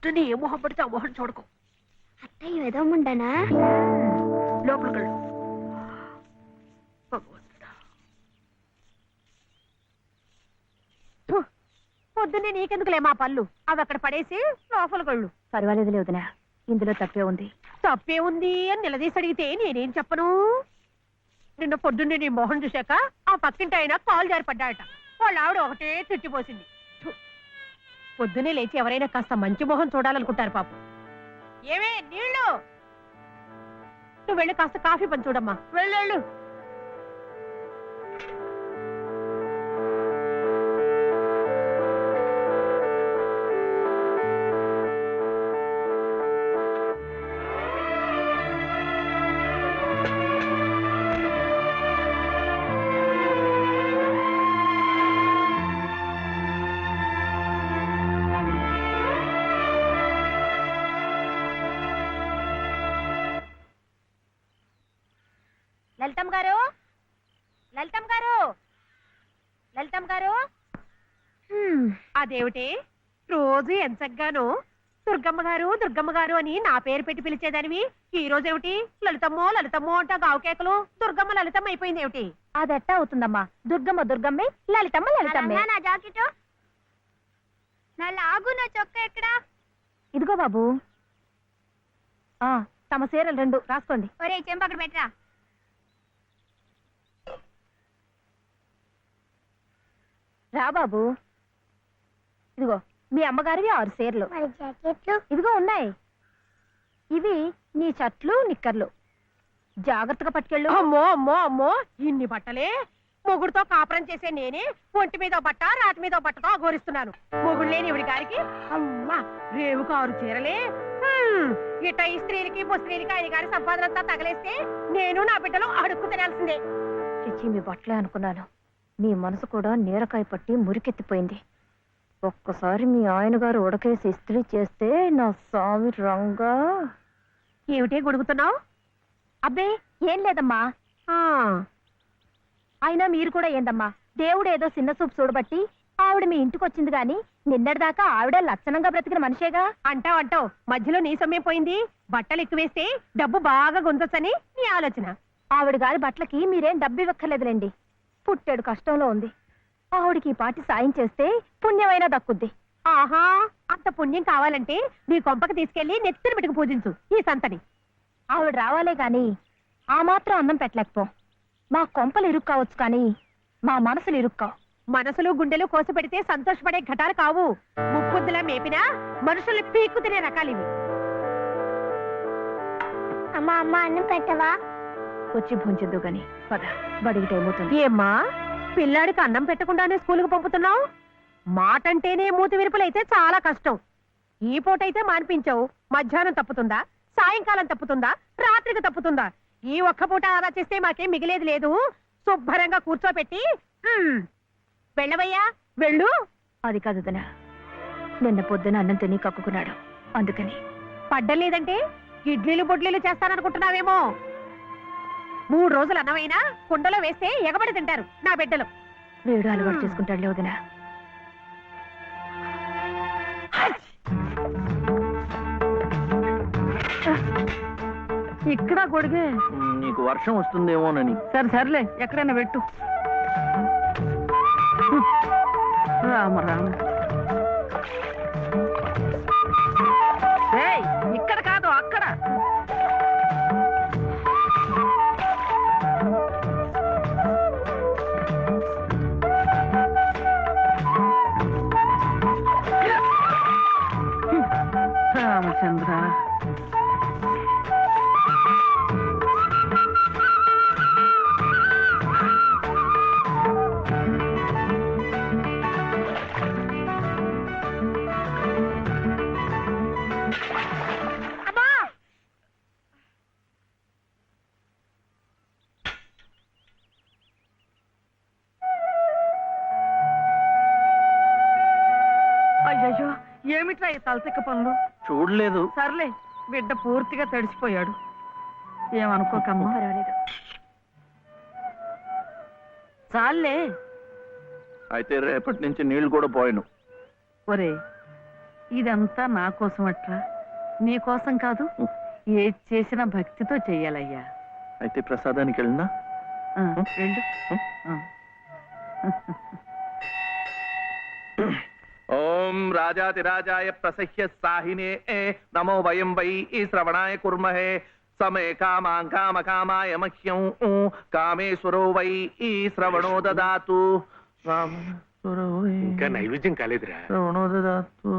పొద్దునే ఏ మొహం పడితే ఆ మొహం చూడకు. అత్తయ్య ఎదవముండనా? లోపలికి వెళ్ళు. పొద్దున్నే నీకెందుకులే మా పళ్ళు, అవి అక్కడ పడేసి లోపలికి వెళ్ళు. పర్వాలేదు వదినా, ఇందులో తప్పే ఉంది. తప్పే ఉంది అని నిలదీసి అడిగితే నేనేం చెప్పను? నిన్న పొద్దున్నే నీ మొహం చూశాక ఆ పక్కింటి ఆయన కాలు జారి పడ్డాడట. వాళ్ళ ఆవిడ ఒకటే తిట్టిపోసింది. పొద్దున్నే లేచి ఎవరైనా కాస్త మంచి మొహం చూడాలనుకుంటారు పాపం. ఏమే నీళ్ళు, నువ్వు వెళ్ళి కాస్త కాఫీ పని చూడమ్మా. వెళ్ళు. లలితమ్మ గారు, లలితమ్మ గారు, లలితమ్మ గారు. అదేమిటి రోజు ఎంచగ్గాను దుర్గమ్మ గారు అని నా పేరు పెట్టి పిలిచేదానివి, ఈ రోజు ఏమిటి లలితమ్మో అంటా గావుకేకలు దుర్గమ్మ లలితమ్మ అయిపోయింది ఏమిటి? అదెట్టా అవుతుందమ్మా? దుర్గమ్మే, లలితమ్మే. నా జాకెట్, నా లాగు, నా చొక్క ఎక్కడా? ఇదిగో బాబు, తమ చీరలు 2 రాసుకోండి. ఒరే చెంప అక్కడ పెట్టరా. రా బాబు, ఇదిగో మీ అమ్మగారివి 6 చీరలు. జాకెట్లు ఇదిగో ఉన్నాయి. ఇవి నీ షర్ట్లు, నిక్కర్లు. జాగ్రత్తగా పట్టుకెళ్ళు. అమ్మో ఇన్ని బట్టలే? మొగుడుతో కాపురం చేసే నేనే ఒంటి మీద బట్ట రాటి మీద బట్టతో అఘోరిస్తున్నాను. మొగుడు లేని ఇవిడి గారికి అమ్మా రేవు 6 చీరలే. ఇట్ట ఈ స్త్రీలకి ముస్త్రీలకి ఆయన గారి సంపాదన అంతా తగలేస్తే నేను నా బిడ్డలు అడుక్కు తినాల్సిందే. చిచ్చి, మీ బట్టలే అనుకున్నాను. మీ మనసు కూడా నీరకాయ పట్టి మురికెత్తిపోయింది. ఒక్కసారి మీ ఆయన గారు ఉడకేసి ఇస్త్రీ చేస్తే నా స్వామి రంగా. ఏమిటే గొడుగుతున్నావు? అబ్బే ఏం లేదమ్మా. అయినా మీరు కూడా ఏందమ్మా, దేవుడు ఏదో చిన్న చూపు చూడబట్టి ఆవిడ మీ ఇంటికి వచ్చింది గాని నిన్నటిదాకా ఆవిడ లక్షణంగా బ్రతికిన మనిషేగా. అంటావు మధ్యలో నీ సమయం పోయింది. బట్టలు ఎక్కువేస్తే డబ్బు బాగా గుంజొచ్చని నీ ఆలోచన. ఆవిడ గారి బట్టలకి మీరేం డబ్బు ఇవ్వక్కర్లేదులేండి. పుట్టాడు కష్టంలో ఉంది. ఆవిడికి ఈ పాటి సాయం చేస్తే పుణ్యమైనా దక్కుద్ది. ఆహా, అంత పుణ్యం కావాలంటే నీ కొంపకి తీసుకెళ్లి నెత్తిన పెట్టుకు పూజించు ఈ సంతని. ఆవిడ రావాలే గాని ఆ మాత్రం అన్నం పెట్టలేకపో. మా కొంపలు ఇరుక్కావచ్చు కానీ మా మనసులు ఇరుక్కావు. మనసులు గుండెలు కోసి పెడితే సంతోషపడే ఘటాలు కావు. ముప్పుద్దులా మేపినా మనుషుల్ని పీక్కు తినే రకాలివి. అమ్మా అన్నం పెట్టవా? వచ్చి భుంచొద్దు గాని పద, బడికి టైం అవుతుంది. ఏమ్మా, పిల్లాడికి అన్నం పెట్టకుండానే స్కూలుకు పంపుతున్నావు? మాటంటేనే మూతి విరుపులైతే చాలా కష్టం. ఈ పూటైతే మానిపించావు, మధ్యాహ్నం తప్పుతుందా, సాయంకాలం తప్పుతుందా, రాత్రికి తప్పుతుందా? ఈ ఒక్క పూట ఆదా చేస్తే మాకేం మిగిలేదు లేదు. శుభ్రంగా కూర్చోపెట్టి వెళ్ళవయ్యా, వెళ్ళు. అది కాదు వదినా, నిన్న పొద్దున అన్నం తిని కక్కుకున్నాడు, అందుకని. పడ్డలేదంటే ఇడ్లీలు బొడ్లీలు చేస్తాననుకుంటున్నావేమో. 3 రోజులు అన్నమైనా కుండలో వేస్తే ఎగబడి తింటారు నా బిడ్డలు. వేడు అలవాటు చేసుకుంటాడులే వదినా. ఇక్కడ గొడిగే. నీకు వర్షం వస్తుందేమోనని. సర్లే, ఎక్కడైనా పెట్టు. రామ ఇక్కడ కాదు, అక్కడ. రామచంద్ర, అయ్యో ఏమిట్రా ఈ తలతిక్క పనులు? చూడలేదు. సర్లే, బిడ్డ పూర్తిగా తడిసిపోయాడు. ఏమనుకోకమ్మా. పర్వాలేదు. చాలే. అయితే రేపటి నుంచి నీళ్లు కూడా పోయను. ఒరే, ఇదంతా నా కోసం అట్రా, నీ కోసం కాదు. ఏది చేసినా భక్తితో చెయ్యాలయ్యా. అయితే ప్రసాదానికి వెళ్ళినా వెళ్ళు. ఓం రాజాతిరాజాయ ప్రసహ్య సాహినే నమో వయం వై శ్రవణాయ కుర్మహే సమే కామాం కామ కామాయ మహ్యం కామేశ్వరో వై శ్రవణో దదాతు. ఇంకా నైవేద్యం కాలేదురా. శ్రవణో దదాతు.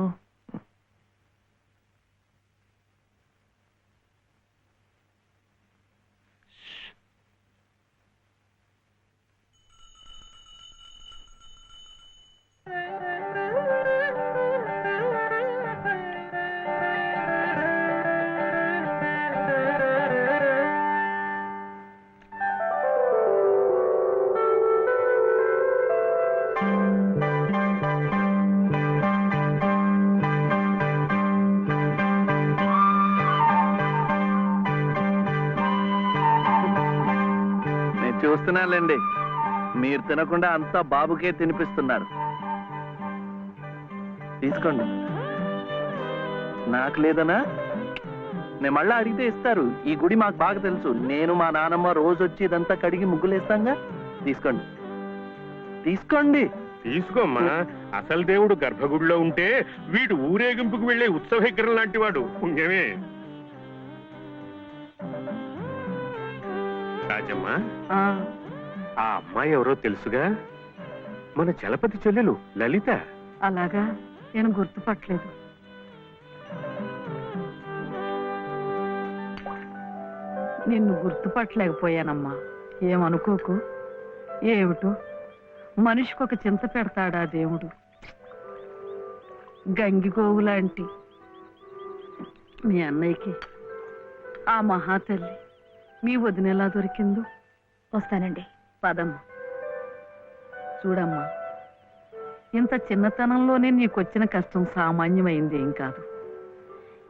చూస్తున్నానులేండి, మీరు తినకుండా అంతా బాబుకే తినిపిస్తున్నారు. తీసుకోండి. నాకు లేదనా? నేను మళ్ళా అడిగితే ఇస్తారు. ఈ గుడి మాకు బాగా తెలుసు. నేను మా నానమ్మ రోజు వచ్చి ఇదంతా కడిగి ముగ్గులేస్తాంగా. తీసుకోండి, తీసుకోండి. తీసుకోమ్మా. అసలు దేవుడు గర్భగుడిలో ఉంటే వీడు ఊరేగింపుకు వెళ్లే ఉత్సవ విగ్రహం లాంటి వాడు. పుణ్యమే. రాజమ్మా, ఆ అమ్మాయి ఎవరో తెలుసుగా? మన చలపతి చెల్లెలు లలిత. అలాగా, నేను గుర్తుపట్టలేదు. నిన్ను గుర్తుపట్టలేకపోయానమ్మా. ఏమనుకోకు. ఏమిటో మనిషికి ఒక చింత పెడతాడా దేవుడు. గంగిగోవు లాంటి మీ అన్నయ్యకి ఆ మహాతల్లి మీ వదిన ఎలా దొరికిందో. వస్తానండి. పదమ్మా. చూడమ్మా, ఇంత చిన్నతనంలోనే నీకొచ్చిన కష్టం సామాన్యమైంది ఏం కాదు.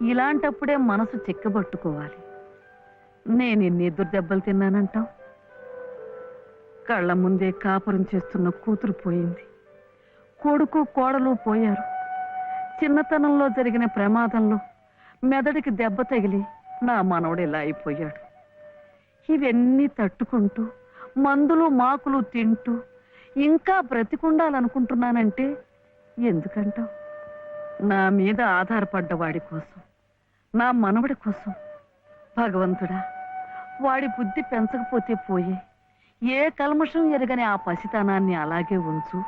ఇలాంటప్పుడే మనసు చిక్కబట్టుకోవాలి. నేను ఎన్ని ఎదురు దెబ్బలు తిన్నానంటావు? కళ్ళ ముందే కాపురం చేస్తున్న కూతురు పోయింది. కొడుకు కోడలు పోయారు. చిన్నతనంలో జరిగిన ప్రమాదంలో మెదడికి దెబ్బ తగిలి నా మనవడు ఇలా అయిపోయాడు. ఇవన్నీ తట్టుకుంటూ మందులు మాకులు తింటూ ఇంకా బ్రతికుండాలనుకుంటున్నానంటే ఎందుకంటావు? నా మీద ఆధారపడ్డ వాడి కోసం, నా మనవడి కోసం. భగవంతుడా, వాడి బుద్ధి పెంచకపోతే పోయే. ఏ కల్మషం ఎరగని ఆ పసితనాన్ని అలాగే ఉంచు.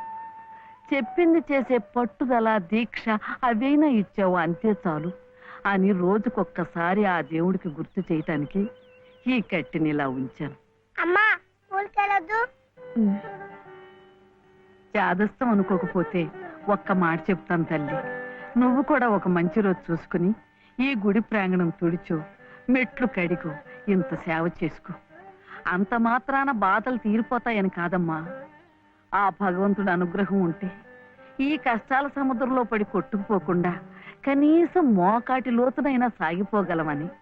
చెప్పింది చేసే పట్టుదల, దీక్ష అవైనా ఇచ్చావు, అంతే చాలు అని రోజుకొక్కసారి ఆ దేవుడికి గుర్తు చేయటానికి ఈ కట్టిని ఇలా ఉంచాను. అమ్మా, ఊరికెళ్ళొద్దు. చాదస్తం అనుకోకపోతే ఒక్క మాట చెప్తాను తల్లి. నువ్వు కూడా ఒక మంచి రోజు చూసుకుని ఈ గుడి ప్రాంగణం తుడిచో, మెట్లు కడిగో, ఇంత సేవ చేసుకో. అంత మాత్రాన బాధలు తీరిపోతాయని కాదమ్మా. ఆ భగవంతుడి అనుగ్రహం ఉంటే ఈ కష్టాల సముద్రంలో పడి కొట్టుకుపోకుండా కనీసం మోకాటి లోతునైనా సాగిపోగలమని